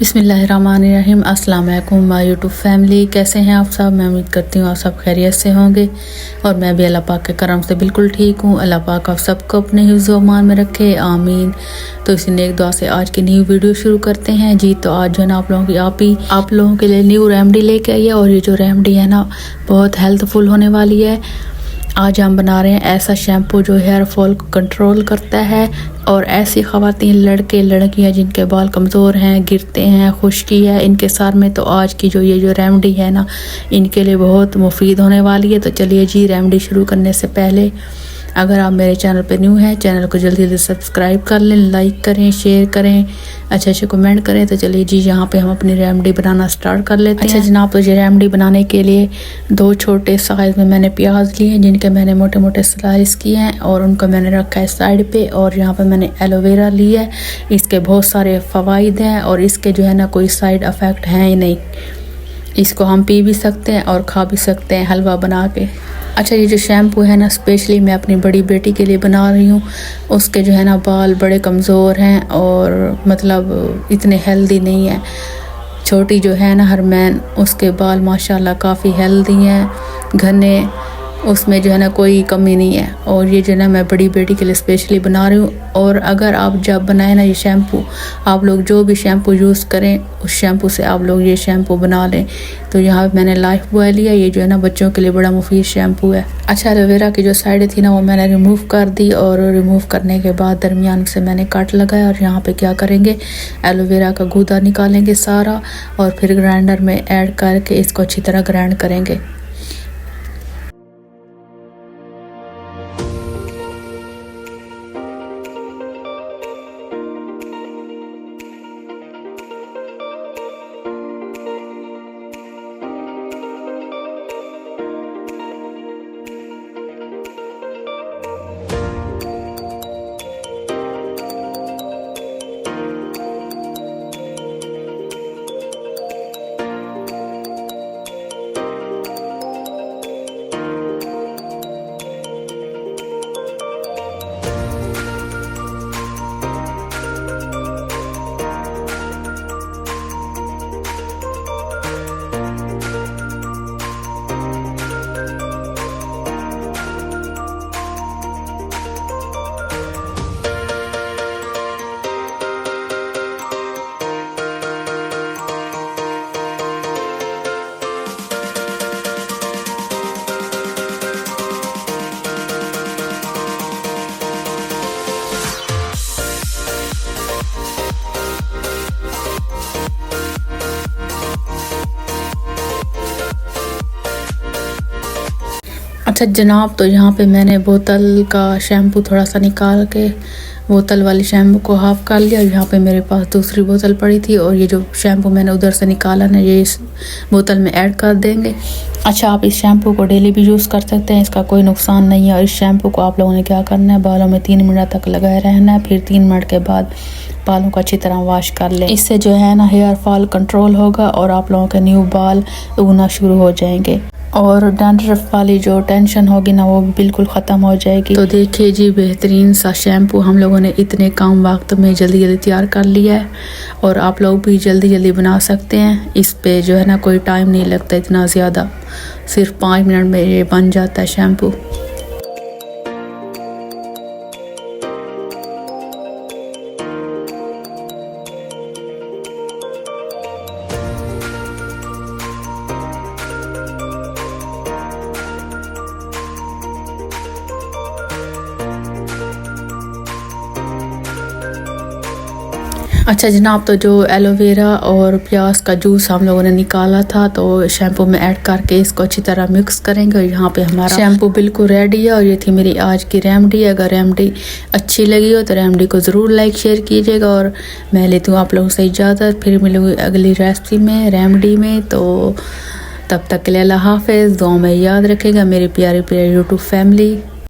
बिस्मिल्लाहिर्रहमानिर्रहीम। अस्सलाम वालेकुम माय यूट्यूब फैमिली, कैसे हैं आप सब। मैं उम्मीद करती हूँ आप सब खैरियत से होंगे और मैं भी अल्लाह पाक के करम से बिल्कुल ठीक हूँ। अल्लाह पाक आप सबको अपने हिफ्ज़ व अमान में रखे, आमीन। तो इसी नेक दुआ से आज की न्यू वीडियो शुरू करते हैं जी। तो आज जो है ना आप लोगों के लिए न्यू रेमेडी लेके आई है और ये जो रेमेडी है ना बहुत हेल्पफुल होने वाली है। आज हम बना रहे हैं ऐसा शैम्पू जो हेयर फॉल को कंट्रोल करता है और ऐसी ख़वातीन, लड़के लड़कियां जिनके बाल कमज़ोर हैं, गिरते हैं, खुश्की है इनके सर में, तो आज की जो ये जो रेमेडी है ना इनके लिए बहुत मुफीद होने वाली है। तो चलिए जी, रेमेडी शुरू करने से पहले अगर आप मेरे चैनल पे न्यू हैं, चैनल को जल्दी जल्दी सब्सक्राइब कर लें, लाइक करें, शेयर करें, अच्छे कमेंट करें। तो चलिए जी, यहाँ पे हम अपनी रेमेडी बनाना स्टार्ट कर लेते हैं। अच्छा जनाब, तो ये रेमेडी बनाने के लिए 2 छोटे साइज़ में मैंने प्याज लिए हैं जिनके मैंने मोटे मोटे स्लाइस किए हैं और उनको मैंने रखा है साइड पे। और यहाँ पे मैंने एलोवेरा लिया है, इसके बहुत सारे फ़वाइद हैं और इसके जो है ना कोई साइड इफ़ेक्ट हैं ही नहीं। इसको हम पी भी सकते हैं और खा भी सकते हैं हलवा बना के। अच्छा, ये जो शैम्पू है ना स्पेशली मैं अपनी बड़ी बेटी के लिए बना रही हूँ। उसके जो है ना बाल बड़े कमज़ोर हैं और मतलब इतने हेल्दी नहीं है। छोटी जो है ना हरमैन, उसके बाल माशाल्लाह काफ़ी हेल्दी हैं, घने, उसमें जो है ना कोई कमी नहीं है। और ये जो है ना मैं बड़ी बेटी के लिए स्पेशली बना रही हूँ। और अगर आप जब बनाए ना ये शैम्पू, आप लोग जो भी शैम्पू यूज़ करें उस शैम्पू से आप लोग ये शैम्पू बना लें। तो यहाँ मैंने लाइफ बॉय लिया, ये जो है ना बच्चों के लिए बड़ा मुफीद शैम्पू है। अच्छा, एलोवेरा की जो साइड थी ना वो मैंने रिमूव कर दी और रिमूव करने के बाद दरमियान से मैंने कट लगाया। और यहाँ पे क्या करेंगे, एलोवेरा का गूदा निकालेंगे सारा और फिर ग्राइंडर में ऐड करके इसको अच्छी तरह ग्राइंड करेंगे। अच्छा जनाब, तो यहाँ पे मैंने बोतल का शैम्पू थोड़ा सा निकाल के बोतल वाली शैम्पू को हाफ़ कर लिया। यहाँ पे मेरे पास दूसरी बोतल पड़ी थी और ये जो शैम्पू मैंने उधर से निकाला ना ये इस बोतल में ऐड कर देंगे। अच्छा, आप इस शैम्पू को डेली भी यूज़ कर सकते हैं, इसका कोई नुकसान नहीं है। और इस शैम्पू को आप लोगों ने क्या करना है, बालों में 3 मिनट तक लगाए रहना है, फिर 3 मिनट के बाद बालों को अच्छी तरह वॉश कर लें। इससे जो है ना हेयर फॉल कंट्रोल होगा और आप लोगों के न्यू बाल उगना शुरू हो जाएंगे और डैंड्रफ वाली जो टेंशन होगी ना वो भी बिल्कुल ख़त्म हो जाएगी। तो देखिए जी, बेहतरीन सा शैम्पू हम लोगों ने इतने कम वक्त में जल्दी जल्दी तैयार कर लिया है और आप लोग भी जल्दी जल्दी बना सकते हैं। इस पे जो है ना कोई टाइम नहीं लगता इतना ज़्यादा, सिर्फ 5 मिनट में ये बन जाता है शैम्पू। अच्छा जनाब, तो जो एलोवेरा और प्याज का जूस हम लोगों ने निकाला था तो शैम्पू में ऐड करके इसको अच्छी तरह मिक्स करेंगे और यहाँ पे हमारा शैम्पू बिल्कुल रेडी है। और ये थी मेरी आज की रेमेडी। अगर रेमेडी अच्छी लगी हो तो रेमेडी को ज़रूर लाइक शेयर कीजिएगा और मैं लेती हूँ आप लोगों से इजाज़त। फिर मिलूँगी अगली रेसिपी में, रेमेडी में। तो तब तक के लिए अल्लाह हाफ़िज़। दुआ में याद रखेगा मेरी प्यारी प्यारी यूट्यूब फैमिली।